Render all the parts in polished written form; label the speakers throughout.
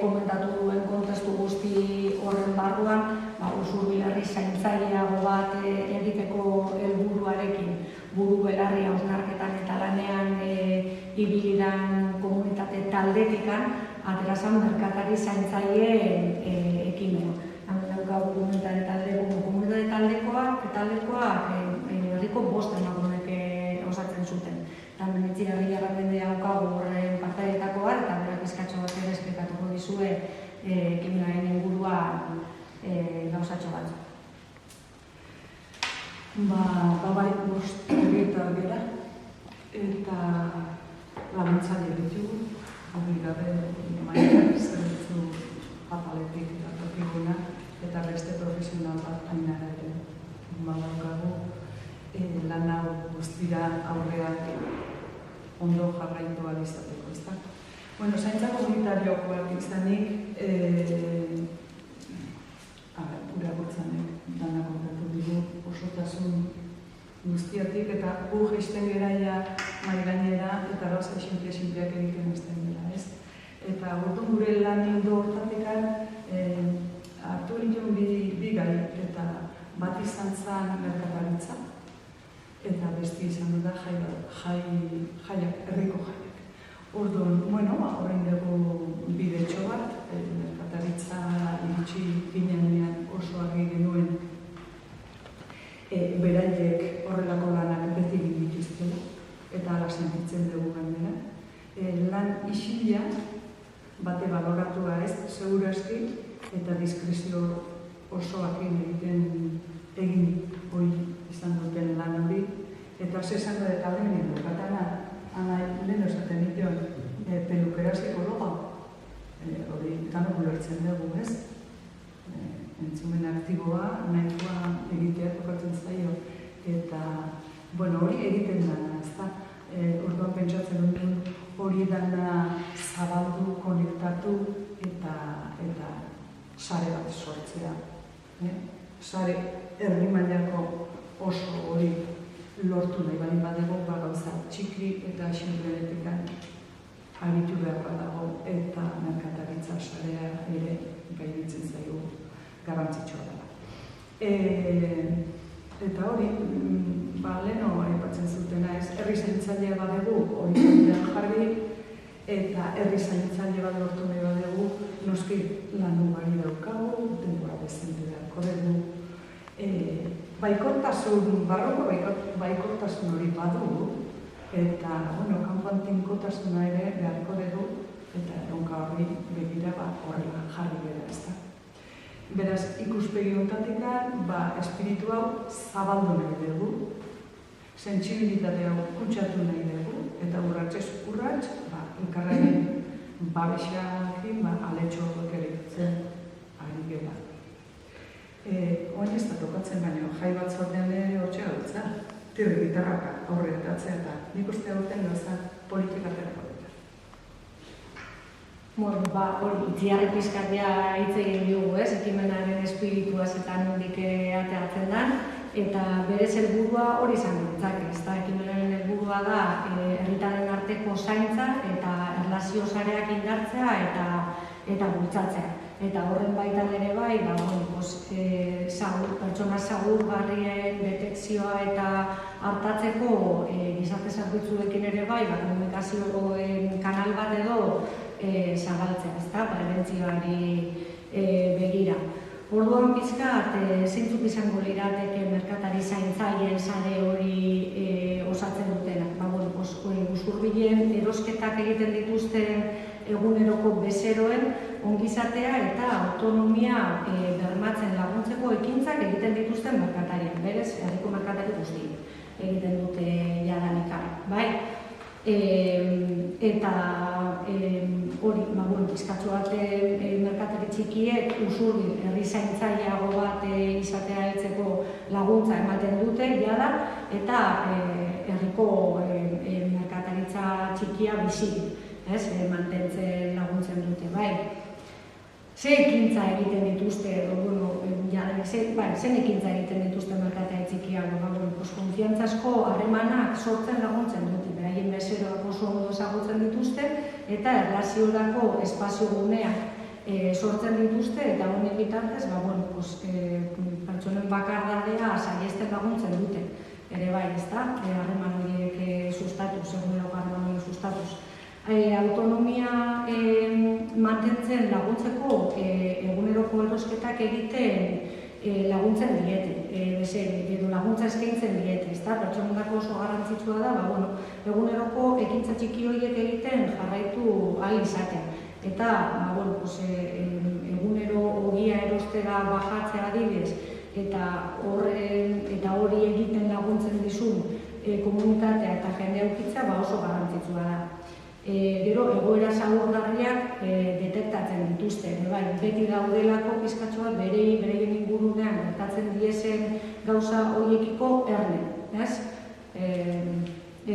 Speaker 1: Komentatu duen kontestu guzti horren barruan, usurbilarri zaintzaileago bat egiteko helburuarekin buru belarri hausnarketan eta lanean ibilidan komunitate taldetikan aterazan merkatari zaintzaileen ekimena. Daukagu komunitate taldekoak herriko 5 emakumek osatzen zuten. Hemenetxegarri Arrabendea daukagu horren partaietako bat, eta berak eskatxo bat ere esplikatuko dizue ekimenaren inguruan gauzatxo bat.
Speaker 2: Bai, 5 herritar gara, eta laguntzaile ditugu, gabe maiak zerbitzu apaletik datorkiguna, eta beste profesional bat Ainara ere daukagu lan hau guztira aurreak ondo jarraitu ahal izateko, ezta? Bueno, zaintza komunitariokoak izanik, urakortzanek dana kontatu digu osotasun guztiatik, eta gu jaisten geraia mai gainera eta gauza sinpleak egiten ezten dela, ez? Eta orduan gure lan ildo hortatik hartu ginen bi gai, eta bat izan zen merkataritza, eta beste izan dut da jaiak, herriko jaiak. Orduan, horrein dugu bidetxo bat, merkataritza iritsi ginean oso argi genuen beraiek horrelako lanak beti dituztela, eta ala sentitzen dugu gainera. Lan isilia, bate baloratua ez, segurazki, eta diskrezio osoakin egin hori izan duten lan hori, eta zesan da eta lehen katana, lehen esaten ditean pelukera psikologa, hori tanok ulertzen dugu, ez? Entzumen aktiboa, nahikoa egitea tokatzen zaio, eta hori egiten dana, ezta? Orduan pentsatzen dut hori dana zabaldu, konektatu eta sare bat sortzea. Sare herri mailako oso hori lortu nahi baldin badego, gauza txiki eta sinplenetik aritu beharra dago, eta merkataritza sarea ere gairitzen zaigu garrantzitsua dela. Eta hori, leheno aipatzen zutena ez, herri zaintzailea badegu hori zailean jarri, eta herri zaintzaile bat lortu nahi badegu, noski lan ugari daukagu, denbora dezente beharko dugu. Barroko baikortasun hori badu, eta kanpoan tinkotasuna ere beharko dugu, eta erronka hori begira horrela jarri bera, ezta. Beraz, ikuspegi honetatik espiritu hau zabaldu nahi dugu, sentsibilitate hau kutsatu nahi dugu, eta urratsez urrats, elkarren babesakin aletxo horiek eraikitzen ari gela. Oain ez da tokatzen baino, jai batzordean ere hortxe gautza, tirri gitarraka aurretatzea eta nik uste aurten gauza politikaterako dira.
Speaker 1: Hori, itziarri pizkatia hitz egin dugu, ez? Ekimenaren espirituaz eta nondik ateratzen den, eta berez helburua hori izan ditzake, ezta? Ekimenaren helburua da herritarren arteko zaintza eta erlazio sareak indartzea eta bultzatzea. Eta horren baitan ere bai, pertsona zaurgarrien detekzioa eta hartatzeko gizarte zerbitzuekin ere bai, komunikazioen kanal bat edo zabaltzea, ezta, prebentzioari begira. Orduan pizkat, zeintzuk izango lirateke merkatari zaintzaileen sare hori osatzen dutenak. Usurbilen erosketak egiten dituzten eguneroko bezeroen ongizatea eta autonomia bermatzen laguntzeko ekintzak egiten dituzten merkatariak. Berez, herriko merkatari guzti egiten dute jadanik, bai? Eta hori, pizkatxo bat merkatari txikiek Usurbil herri zaintzaileago bat izatea heltzeko laguntza ematen dute, jada, eta herriko merkataritza txikia bizi, mantentzen laguntzen dute, bai. ze ekintza egiten dituzte, zen ekintza egiten dituzte merkatari txikiak, konfiantzazko harremanak sortzen laguntzen dute, beraien bezeroak oso ondo ezagutzen dituzte, eta erlaziorako espazio guneak sortzen dituzte, eta honen bitartez, pertsonen bakardadea saihesten laguntzen dute. Ere bai, ezta, harreman horiek sustatuz, eguneroko harreman horiek sustatuz. Autonomia mantentzen laguntzeko eguneroko erosketak egiten laguntzen diete, edo laguntza eskaintzen diete, ezta? Pertsonendako oso garrantzitsua da, eguneroko ekintza txiki horiek egiten jarraitu ahal izatea. Eta, egunero ogia erostera bajatzea adibidez, eta hori egiten laguntzen dizun komunitatea eta jendea ukitza oso garrantzitsua da. Gero, egoera zaurgarriak detektatzen dituzte, beti daudelako pizkatxoa bereien ingurunean gertatzen diezen gauza horiekiko erne, ez?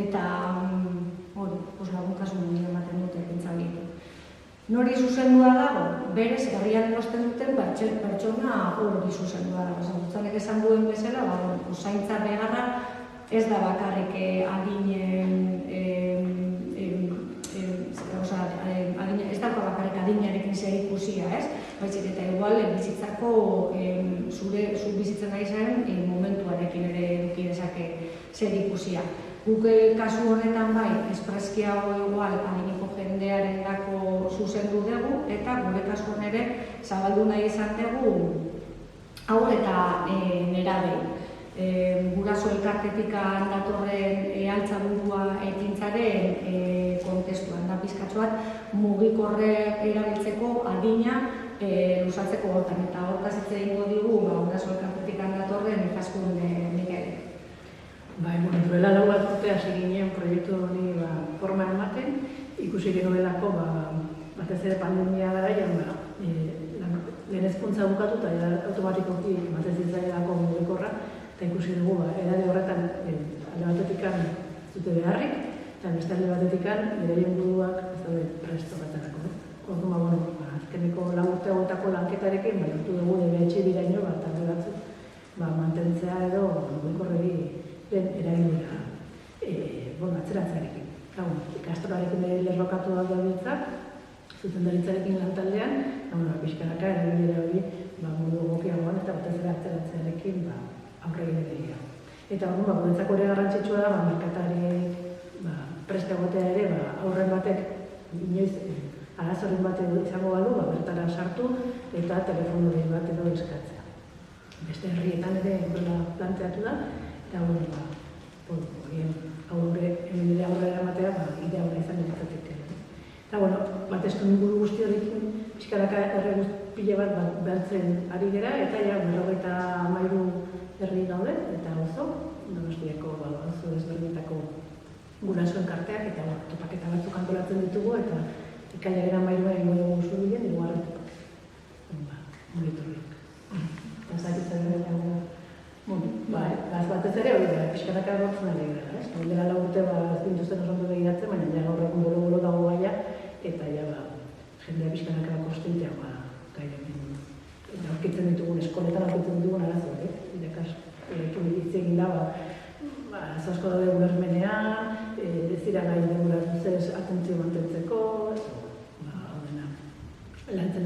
Speaker 1: Eta hori, laguntasun hori ematen dute ekintza horiek. Nori zuzendua dago, berez herrian erosten duten pertsona hori zuzendua dago. Zagutzanek esan duen bezala, zaintza beharra ez da bakarrik ez da bakarrik adinarekin zer ikusia, ez? Baizik eta igual bizitzako zu bizitzen ari zaren momentuarekin ere eduki dezake zer ikusia. Guk kasu honetan espreskiago igual adineko jendearen dako zuzendu dugu, eta gure kasuan ere zabaldu nahi izan dugu haur eta nerabei. Guraso elkartetik datorren altzaburua ekintzaren kontestuan da pizkatxoat mugikorrek erabiltzeko adina luzatzeko hortan, eta hortaz hitz egingo digu guraso elkartetik datorren Ikaskun Mikel.
Speaker 3: Duela 4 urte hasi ginen proiektu honi forma ematen, ikusi genuelako batez ere pandemia garaian lehen hezkuntza bukatu eta automatikoki batez zitzaielako mugikorra, eta ikusi dugu edade horretan alde batetik zute beharrik, eta beste alde batetik beraien buruak ez daude presto baterako. Orduan, azkeneko 4 urte hauetako lanketarekin lortu dugu DBH biraino talde batzuk mantentzea edo mugikorreri eragilera atzeratzearekin. Ikastorarekin lerrokatu da biltzak, zuzendaritzarekin lantaldean, pixkanaka eragilera hori modu egokiagoan eta batez ere atzeratzearekin aurre egin egia. Eta guretzako ere garrantzitsua da, merkatari prest egotea ere, aurren batek inoiz arazoren bat izango balu, bertara sartu eta telefono bat edo eskatzea. Beste herrietan ere planteatu da, eta hemen aurrera ematea, idea hori izan ditzatik. Eta, batestu inguru guzti horrekin, pixkanaka herri pile bat behartzen ari gera, eta 53 herri daude, eta oso, Donostiako oso desberdinetako gurasoen karteak, eta topaketa batzuk antolatzen ditugu, eta ikailaren 13 egingo dugu Zurbilen, hirugarren topak. Monitorrik. Eta zakitzen dira, batez ere hori da, pixkanaka gortzen ari gara, ez? Dela 4 urte ez dintuzten oso ondo begiratzen, baina gaur egun bolo dago gaia, eta jendea pixkanaka konstienteagoa gairekin. Eta aurkitzen ditugun, eskoletan aurkitzen ditugun arazoak, hitz egin da, asko daude ulermenean, ez dira gai denbora luzez atentzio mantentzeko, lantzen